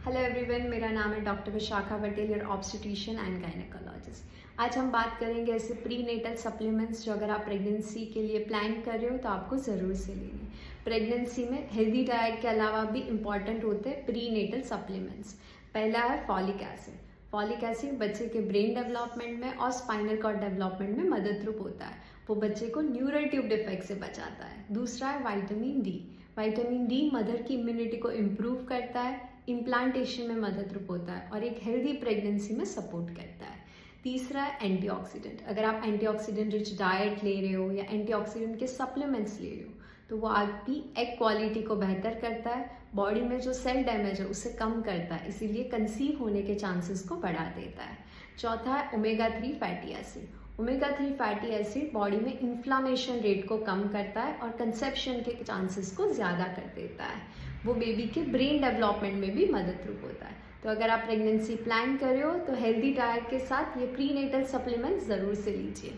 Hello everyone, मेरा नाम है doctor Vishakha Patel, your obstetrician and gynaecologist. आज हम बात करेंगे ऐसे प्री नेटल सप्लीमेंट्स जो अगर आप प्रेगनेंसी के लिए प्लान कर रहे हो तो आपको ज़रूर से लेने। प्रेगनेंसी में हेल्दी डाइट के अलावा भी इम्पॉर्टेंट होते हैं प्री नेटल सप्लीमेंट्स। पहला है फॉलिक एसिड। फॉलिक एसिड बच्चे के ब्रेन डेवलपमेंट में और स्पाइनल कॉर्ड डेवलपमेंट में मददरूप होता है। वो बच्चे को न्यूरल ट्यूब डिफेक्ट से बचाता है। दूसरा है vitamin D. Vitamin D mother की इम्यूनिटी को इम्प्रूव करता है, इम्प्लांटेशन में मददरूप होता है और एक हेल्दी प्रेगनेंसी में सपोर्ट करता है। तीसरा है एंटीऑक्सीडेंट। अगर आप एंटीऑक्सीडेंट रिच डाइट ले रहे हो या एंटीऑक्सीडेंट के सप्लीमेंट्स ले रहे हो तो वो आपकी एग क्वालिटी को बेहतर करता है, बॉडी में जो सेल डैमेज है उसे कम करता है, इसीलिए कंसीव होने के चांसेस को बढ़ा देता है। चौथा है omega 3 fatty acid. Omega 3 fatty acid body में इन्फ्लामेशन रेट को कम करता है और कंसेप्शन के चांसेस को ज़्यादा कर देता है। वो बेबी के ब्रेन डेवलपमेंट में भी मददरूप होता है। तो अगर आप प्रेगनेंसी प्लान कर रहे हो तो हेल्दी डाइट के साथ ये प्री नेटल सप्लीमेंट्स ज़रूर से लीजिए।